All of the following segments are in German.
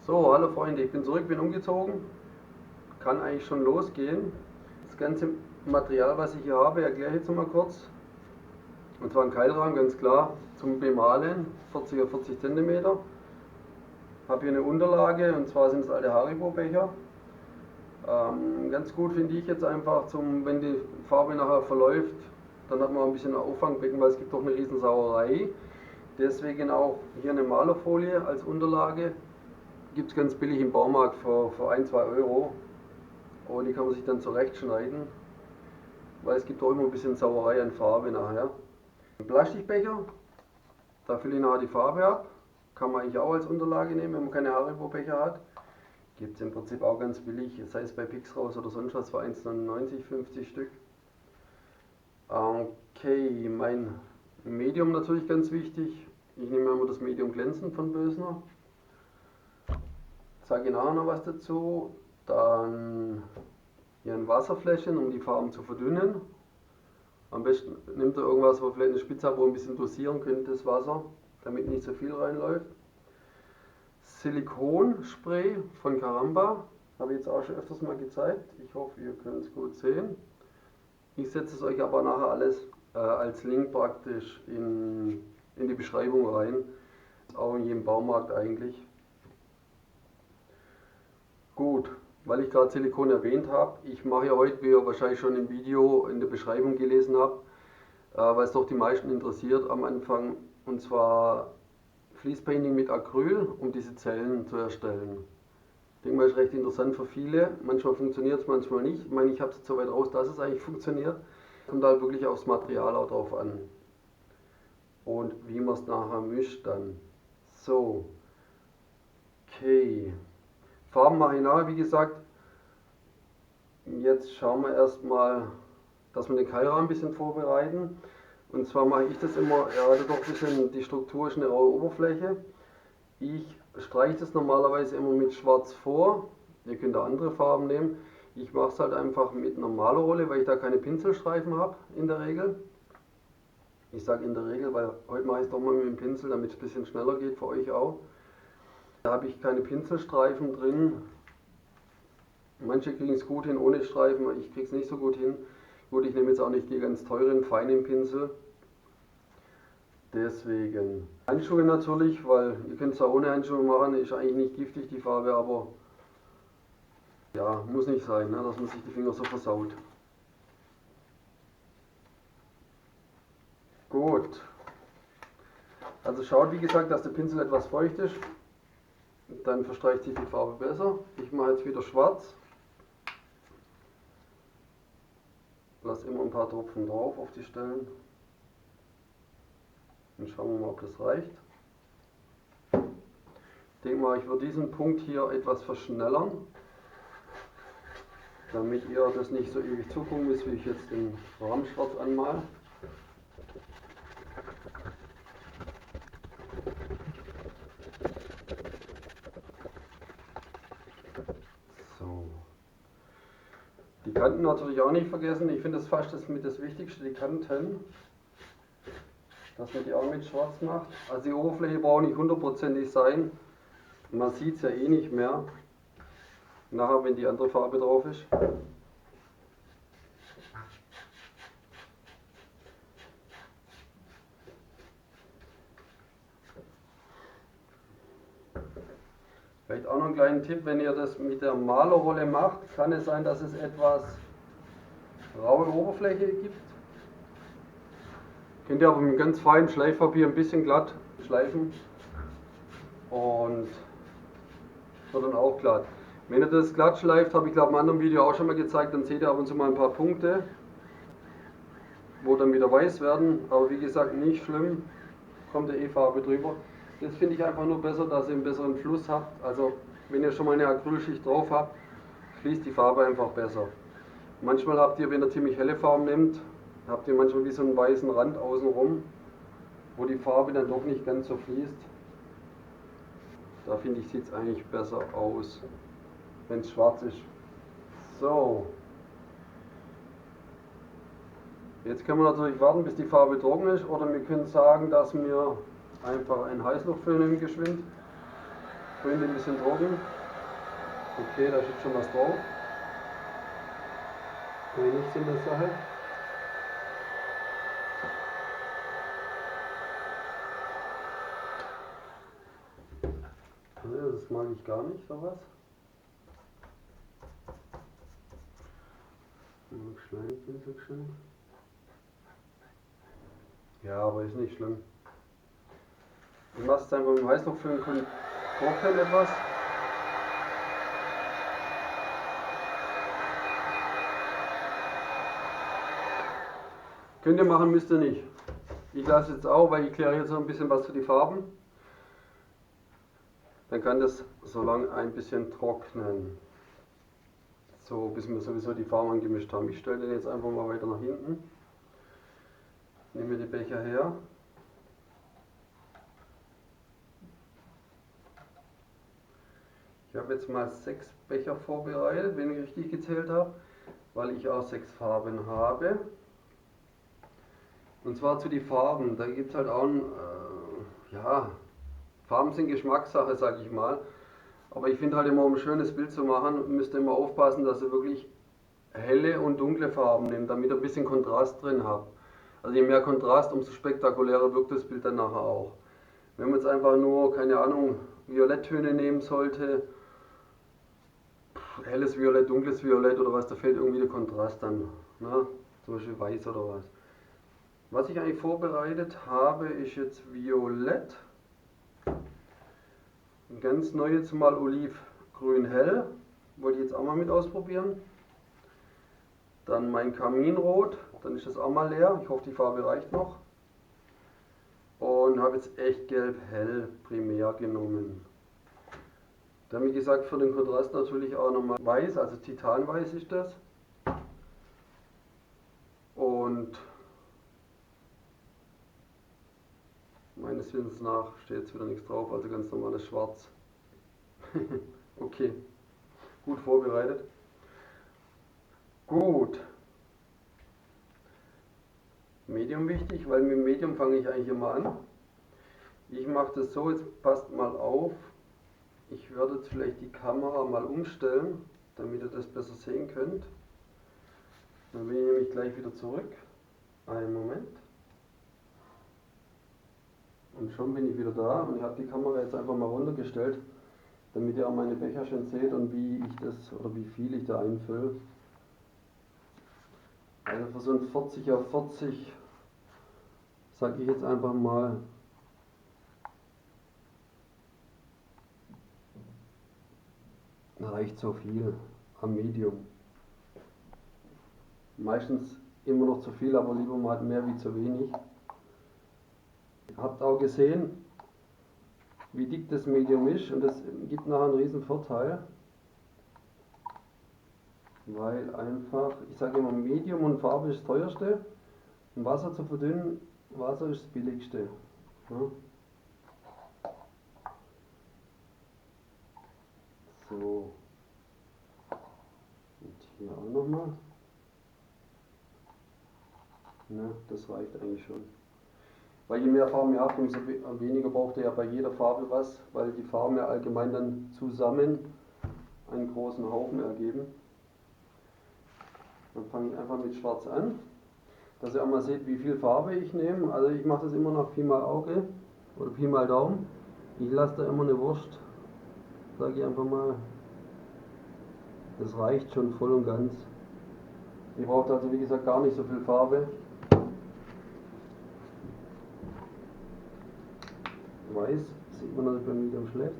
So, hallo Freunde, ich bin zurück, bin umgezogen, kann eigentlich schon losgehen. Das ganze Material, was ich hier habe, erkläre ich jetzt mal kurz. Und zwar ein Keilrahmen, ganz klar, zum Bemalen, 40 x 40 cm. Habe hier eine Unterlage, und zwar sind es alte Haribo-Becher. Ganz gut finde ich jetzt einfach, wenn die Farbe nachher verläuft, dann hat man ein bisschen ein Auffangbecken, weil es gibt doch eine riesen Sauerei. Deswegen auch hier eine Malerfolie als Unterlage. Gibt es ganz billig im Baumarkt für 1, 2 Euro. Und die kann man sich dann zurechtschneiden, weil es gibt auch immer ein bisschen Sauerei an Farbe nachher. Ein Plastikbecher, da fülle ich nachher die Farbe ab. Kann man eigentlich auch als Unterlage nehmen, wenn man keine Haribo-Becher hat. Gibt es im Prinzip auch ganz billig, sei es bei Pixraus oder sonst was, für 1,99, 50 Stück. Okay, mein Medium natürlich ganz wichtig. Ich nehme immer das Medium glänzend von Bösner. Sage nachher noch was dazu. Dann hier ein Wasserfläschchen, um die Farben zu verdünnen. Am besten nimmt ihr irgendwas, wo vielleicht eine Spitze hat, wo ihr ein bisschen dosieren könnt, das Wasser, damit nicht so viel reinläuft. Silikonspray von Caramba, habe ich jetzt auch schon öfters mal gezeigt. Ich hoffe, ihr könnt es gut sehen. Ich setze es euch aber nachher alles als Link praktisch in die Beschreibung rein. Ist auch in jedem Baumarkt eigentlich. Gut, weil ich gerade Silikon erwähnt habe, ich mache ja heute, wie ihr wahrscheinlich schon im Video in der Beschreibung gelesen habt, weil es doch die meisten interessiert am Anfang, und zwar Fließpainting mit Acryl, um diese Zellen zu erstellen. Ich denke mal, ist recht interessant für viele. Manchmal funktioniert es, manchmal nicht. Ich meine, ich habe es jetzt so weit raus, dass es eigentlich funktioniert. Kommt halt wirklich aufs Material auch drauf an. Und wie man es nachher mischt dann. So. Okay. Farben mache ich nachher, wie gesagt. Jetzt schauen wir erstmal, dass wir den Keilrahmen ein bisschen vorbereiten. Und zwar mache ich das immer, ja, doch ein bisschen, die Struktur ist eine raue Oberfläche. Ich streiche das normalerweise immer mit Schwarz vor. Ihr könnt da andere Farben nehmen. Ich mache es halt einfach mit einer Malerrolle, weil ich da keine Pinselstreifen habe in der Regel. Ich sage in der Regel, weil heute mache ich es doch mal mit dem Pinsel, damit es ein bisschen schneller geht, für euch auch. Da habe ich keine Pinselstreifen drin. Manche kriegen es gut hin ohne Streifen, ich kriege es nicht so gut hin. Gut, ich nehme jetzt auch nicht die ganz teuren, feinen Pinsel. Deswegen Handschuhe natürlich, weil ihr könnt es auch ohne Handschuhe machen, ist eigentlich nicht giftig die Farbe, aber ja, muss nicht sein, ne, dass man sich die Finger so versaut. Gut, also schaut wie gesagt, dass der Pinsel etwas feucht ist, dann verstreicht sich die Farbe besser. Ich mache jetzt wieder schwarz. Lass immer ein paar Tropfen drauf auf die Stellen. Dann schauen wir mal, ob das reicht. Ich denke mal, ich würde diesen Punkt hier etwas verschnellern, damit ihr das nicht so ewig zugucken müsst, wie ich jetzt den Rahmen schwarz anmale. So. Die Kanten natürlich auch nicht vergessen. Ich finde das fast das Wichtigste, die Kanten. Dass man die auch mit schwarz macht. Also die Oberfläche braucht nicht hundertprozentig sein. Man sieht es ja eh nicht mehr. Nachher, wenn die andere Farbe drauf ist. Vielleicht auch noch einen kleinen Tipp, wenn ihr das mit der Malerrolle macht, kann es sein, dass es etwas raue Oberfläche gibt. Könnt ihr aber mit ganz feinem Schleifpapier ein bisschen glatt schleifen und wird dann auch glatt. Wenn ihr das glatt schleift, habe ich glaube im anderen Video auch schon mal gezeigt, dann seht ihr ab und zu mal ein paar Punkte, wo dann wieder weiß werden, aber wie gesagt nicht schlimm, kommt der E-Farbe drüber. Das finde ich einfach nur besser, dass ihr einen besseren Fluss habt. Also wenn ihr schon mal eine Acrylschicht drauf habt, fließt die Farbe einfach besser. Manchmal habt ihr, wenn ihr ziemlich helle Farben nehmt, habt ihr manchmal wie so einen weißen Rand außenrum, wo die Farbe dann doch nicht ganz so fließt. Da finde ich, sieht es eigentlich besser aus, wenn es schwarz ist. So. Jetzt können wir natürlich warten, bis die Farbe trocken ist, oder wir können sagen, dass wir einfach einen Heißluftföhn nehmen geschwind. Grün ein bisschen trocken. Okay, da steht schon was drauf. Nichts in der Sache. Ja, das mag ich gar nicht, sowas. Schleimpinsel. Ja, aber ist nicht schlimm. Du machst es einfach mit dem Heißluftföhn trocknen etwas. Könnt ihr machen, müsst ihr nicht. Ich lasse jetzt auch, weil ich kläre jetzt noch ein bisschen was für die Farben. Dann kann das so lange ein bisschen trocknen. So, bis wir sowieso die Farben angemischt haben. Ich stelle den jetzt einfach mal weiter nach hinten. Nehme die Becher her. Ich habe jetzt mal 6 Becher vorbereitet, wenn ich richtig gezählt habe, weil ich auch 6 Farben habe. Und zwar zu den Farben. Da gibt es halt auch ja, Farben sind Geschmackssache, sag ich mal. Aber ich finde halt immer, um ein schönes Bild zu machen, müsst ihr immer aufpassen, dass ihr wirklich helle und dunkle Farben nehmt, damit ihr ein bisschen Kontrast drin habt. Also je mehr Kontrast, umso spektakulärer wirkt das Bild dann nachher auch. Wenn man jetzt einfach nur, keine Ahnung, Violetttöne nehmen sollte, helles Violett, dunkles Violett oder was, da fehlt irgendwie der Kontrast dann. Ne? Zum Beispiel weiß oder was. Was ich eigentlich vorbereitet habe, ist jetzt Violett. Ein ganz neu jetzt mal Olivgrün hell. Wollte ich jetzt auch mal mit ausprobieren. Dann mein Kaminrot, dann ist das auch mal leer. Ich hoffe, die Farbe reicht noch. Und habe jetzt echt gelb hell primär genommen. Dann wie gesagt für den Kontrast natürlich auch nochmal weiß, also Titanweiß ist das. Und meines Wissens nach steht jetzt wieder nichts drauf, also ganz normales Schwarz. Okay, gut vorbereitet. Gut. Medium wichtig, weil mit dem Medium fange ich eigentlich immer an. Ich mache das so, jetzt passt mal auf. Ich werde jetzt vielleicht die Kamera mal umstellen, damit ihr das besser sehen könnt. Dann bin ich nämlich gleich wieder zurück. Einen Moment. Und schon bin ich wieder da und ich habe die Kamera jetzt einfach mal runtergestellt, damit ihr auch meine Becher schön seht und wie ich das oder wie viel ich da einfülle. Also für so ein 40 auf 40 sage ich jetzt einfach mal reicht so viel am Medium. Meistens immer noch zu viel, aber lieber mal mehr wie zu wenig. Habt auch gesehen, wie dick das Medium ist und das gibt nachher einen riesen Vorteil. Weil einfach, ich sage immer, Medium und Farbe ist das teuerste. Und Wasser zu verdünnen, Wasser ist das billigste. Ja. So. Und hier auch nochmal. Ja, das reicht eigentlich schon. Weil je mehr Farben ihr habt, umso weniger braucht ihr ja bei jeder Farbe was, weil die Farben ja allgemein dann zusammen einen großen Haufen ergeben. Dann fange ich einfach mit Schwarz an, dass ihr auch mal seht, wie viel Farbe ich nehme. Also ich mache das immer nach Pi mal Auge oder Pi mal Daumen. Ich lasse da immer eine Wurst, sage ich einfach mal. Das reicht schon voll und ganz. Ihr braucht also wie gesagt gar nicht so viel Farbe. Weiß sieht man natürlich beim Medium schlecht.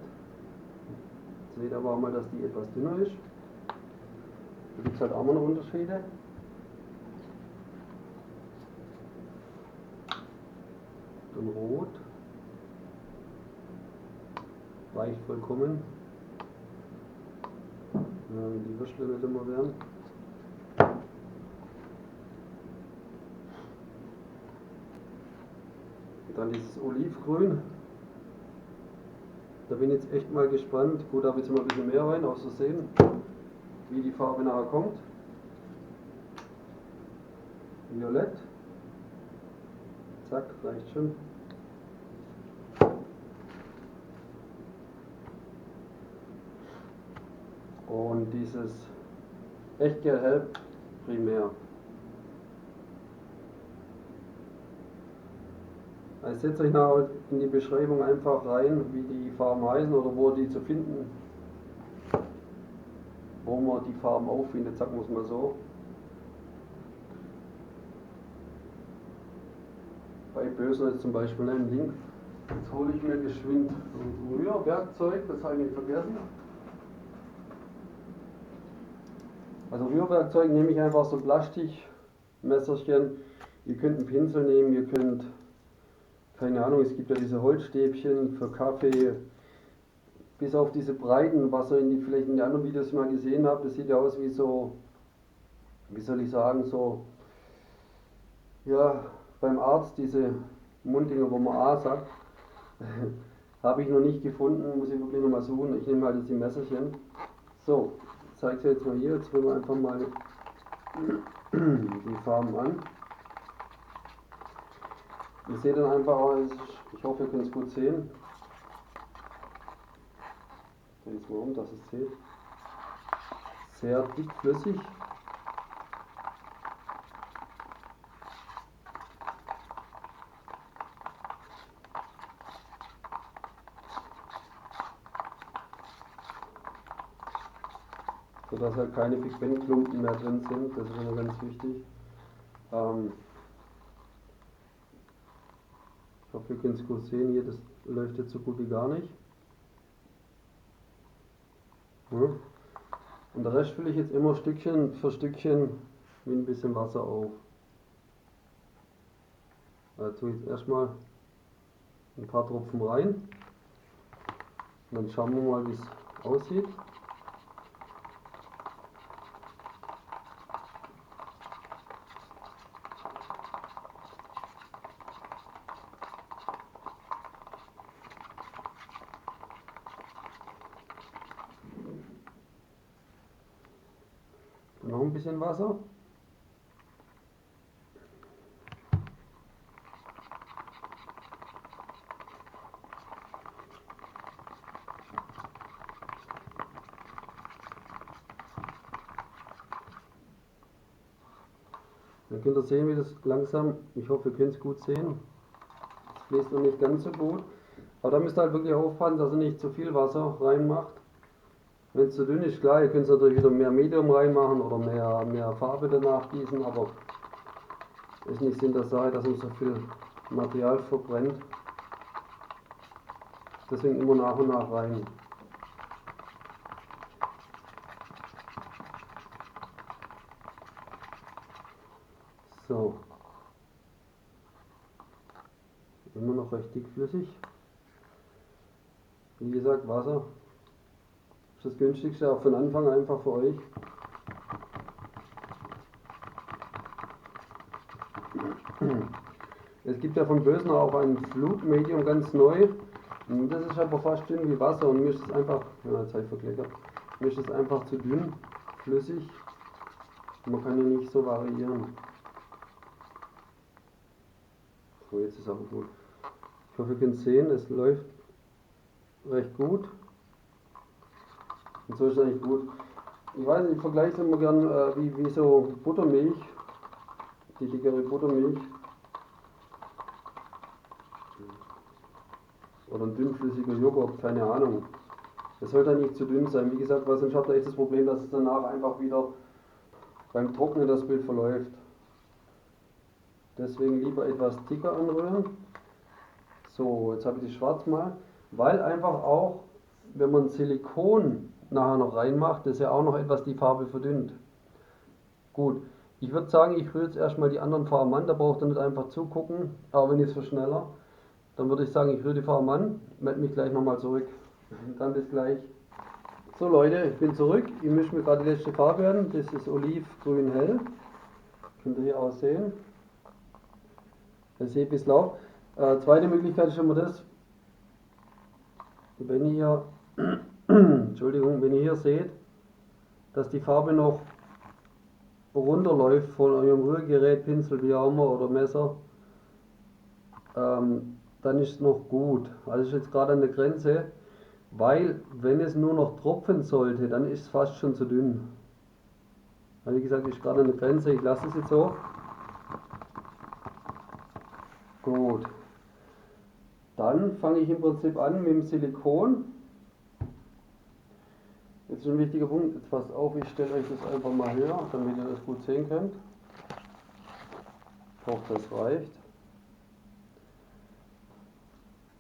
Seht aber auch mal, dass die etwas dünner ist. Da gibt es halt auch mal noch Unterschiede. Dann Rot. Reicht vollkommen. Ja, wenn die Würstel nicht immer wären. Dann dieses Olivgrün. Da bin ich jetzt echt mal gespannt. Gut, da habe ich jetzt mal ein bisschen mehr rein, auch so sehen, wie die Farbe nachher kommt. Violett. Zack, reicht schon. dieses Echtgel-Hell primär. Also setzt euch nachher in die Beschreibung einfach rein, wie die Farben heißen oder wo die zu finden, wo man die Farben auffindet, sagen wir es mal so. Bei Bösen ist zum Beispiel ein Link. Jetzt hole ich mir geschwind ein Rührwerkzeug, das habe ich nicht vergessen. Also Rührwerkzeug nehme ich einfach so Plastikmesserchen. Ihr könnt einen Pinsel nehmen, ihr könnt, keine Ahnung, es gibt ja diese Holzstäbchen für Kaffee, bis auf diese breiten, was ihr vielleicht in den anderen Videos mal gesehen habt, das sieht ja aus wie so, wie soll ich sagen, so, ja, beim Arzt diese Munddinger, wo man A sagt, habe ich noch nicht gefunden, muss ich wirklich noch mal suchen. Ich nehme halt jetzt die Messerchen. So, ich zeige es jetzt mal hier, jetzt nehmen wir einfach mal die Farben an. Ihr seht dann einfach, ich hoffe ihr könnt es gut sehen. Ich drehe es mal um, dass ihr es seht. Sehr dickflüssig. Sodass halt keine Pigmentklumpen mehr drin sind, das ist immer ganz wichtig. Ich hoffe, ihr könnt es gut sehen, hier, das läuft jetzt so gut wie gar nicht. Ja. Und der Rest fülle ich jetzt immer Stückchen für Stückchen mit ein bisschen Wasser auf. Da tue ich jetzt erstmal ein paar Tropfen rein. Und dann schauen wir mal, wie es aussieht. Noch ein bisschen Wasser. Dann könnt ihr sehen, wie das langsam, ich hoffe, ihr könnt es gut sehen. Es fließt noch nicht ganz so gut. Aber da müsst ihr halt wirklich aufpassen, dass ihr nicht zu viel Wasser reinmacht. Wenn es zu dünn ist, klar, ihr könnt es natürlich wieder mehr Medium reinmachen oder mehr Farbe danach gießen, aber ist nicht Sinn der Sache, dass man so viel Material verbrennt. Deswegen immer nach und nach rein. So. Immer noch recht dickflüssig. Wie gesagt, Wasser ist das günstigste, auch von Anfang einfach für euch. Es gibt ja von Bösen auch ein Flutmedium ganz neu. Das ist aber fast dünn wie Wasser und mir ist es einfach, ja, jetzt habe ich verkleckert, mir ist es einfach zu dünn, flüssig. Man kann ja nicht so variieren. So, jetzt ist es aber gut. Ich hoffe, ihr könnt sehen, es läuft recht gut. Und so ist es eigentlich gut. Ich weiß nicht, ich vergleiche es immer gern wie so Buttermilch, die dickere Buttermilch. Oder ein dünnflüssiger Joghurt, keine Ahnung. Das sollte nicht zu dünn sein. Wie gesagt, weil sonst habt ihr echt das Problem, dass es danach einfach wieder beim Trocknen das Bild verläuft. Deswegen lieber etwas dicker anrühren. So, jetzt habe ich die schwarz mal. Weil einfach auch, wenn man Silikon nachher noch reinmacht, das ja auch noch etwas die Farbe verdünnt. Gut, ich würde sagen, ich rühre jetzt erstmal die anderen Farben an, da braucht ihr nicht einfach zugucken, aber wenn ich es für schneller, dann würde ich sagen, ich rühre die Farben an, melde mich gleich nochmal zurück. Dann bis gleich. So Leute, ich bin zurück, ich mische mir gerade die letzte Farbe an, das ist Olivgrün hell, könnt ihr hier auch sehen. Das seht bis Lauf. Zweite Möglichkeit ist immer das, wenn ihr, Entschuldigung, wenn ihr hier seht, dass die Farbe noch runterläuft von eurem Rührgerät, Pinsel, wie auch immer, oder Messer, dann ist es noch gut. Also ist jetzt gerade an der Grenze. Weil, wenn es nur noch tropfen sollte, dann ist es fast schon zu dünn. Wie gesagt, ist gerade an der Grenze, ich lasse es jetzt so. Gut. Dann fange ich im Prinzip an mit dem Silikon. Jetzt ist ein wichtiger Punkt, jetzt passt auf, ich stelle euch das einfach mal höher, damit ihr das gut sehen könnt. Ich hoffe, das reicht.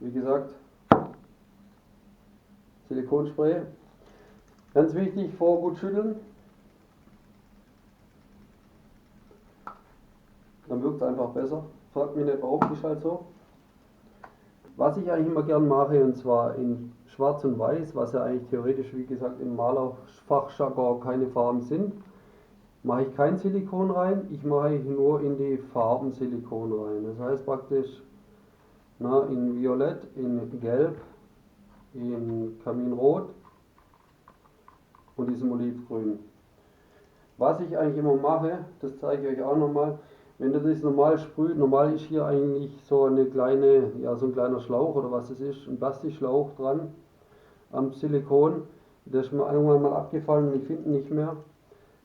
Wie gesagt, Silikonspray. Ganz wichtig, vorher gut schütteln. Dann wirkt es einfach besser. Fragt mich nicht warum, ist halt so. Was ich eigentlich immer gern mache, und zwar in Schwarz und Weiß, was ja eigentlich theoretisch, wie gesagt, im Malerfachjargon keine Farben sind, mache ich kein Silikon rein, ich mache nur in die Farben Silikon rein. Das heißt praktisch in Violett, in Gelb, in Kaminrot und diesem Olivgrün. Was ich eigentlich immer mache, das zeige ich euch auch nochmal, wenn ihr das normal sprüht, normal ist hier eigentlich so eine kleine, so ein kleiner Schlauch oder was es ist, ein Plastikschlauch dran am Silikon. Der ist mir irgendwann mal abgefallen und ich finde ihn nicht mehr.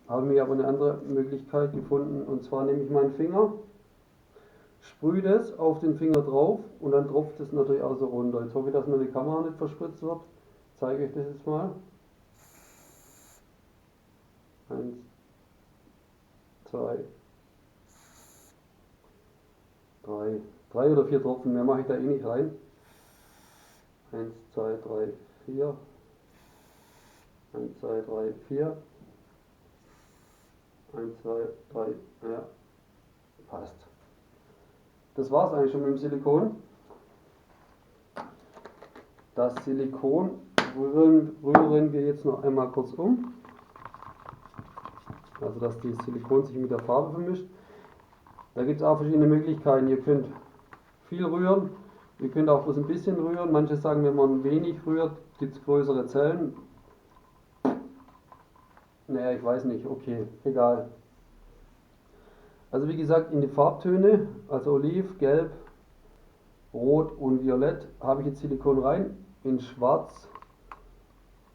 Habe mir aber eine andere Möglichkeit gefunden, und zwar nehme ich meinen Finger, sprühe das auf den Finger drauf und dann tropft es natürlich auch so runter. Jetzt hoffe ich, dass mir die Kamera nicht verspritzt wird. Ich zeige euch das jetzt mal. 1, 2, 3 oder 4 Tropfen, mehr mache ich da eh nicht rein. 1, 2, 3, 4. 1, 2, 3, 4. 1, 2, 3, ja, passt. Das war es eigentlich schon mit dem Silikon. Das Silikon rühren wir jetzt noch einmal kurz um. Also dass das Silikon sich mit der Farbe vermischt. Da gibt es auch verschiedene Möglichkeiten. Ihr könnt viel rühren, ihr könnt auch bloß ein bisschen rühren. Manche sagen, wenn man wenig rührt, gibt es größere Zellen. Naja, ich weiß nicht, okay, egal. Also wie gesagt, in die Farbtöne, also Oliv, Gelb, Rot und Violett, habe ich jetzt Silikon rein. In Schwarz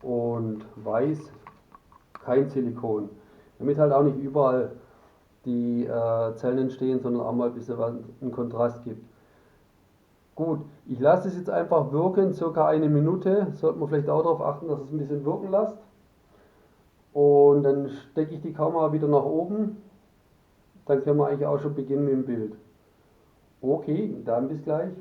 und Weiß kein Silikon. Damit halt auch nicht überall die Zellen entstehen, sondern auch mal ein bisschen was einen Kontrast gibt. Gut, ich lasse es jetzt einfach wirken, circa 1 Minute. Sollte man vielleicht auch darauf achten, dass es ein bisschen wirken lässt. Und dann stecke ich die Kamera wieder nach oben. Dann können wir eigentlich auch schon beginnen mit dem Bild. Okay, dann bis gleich.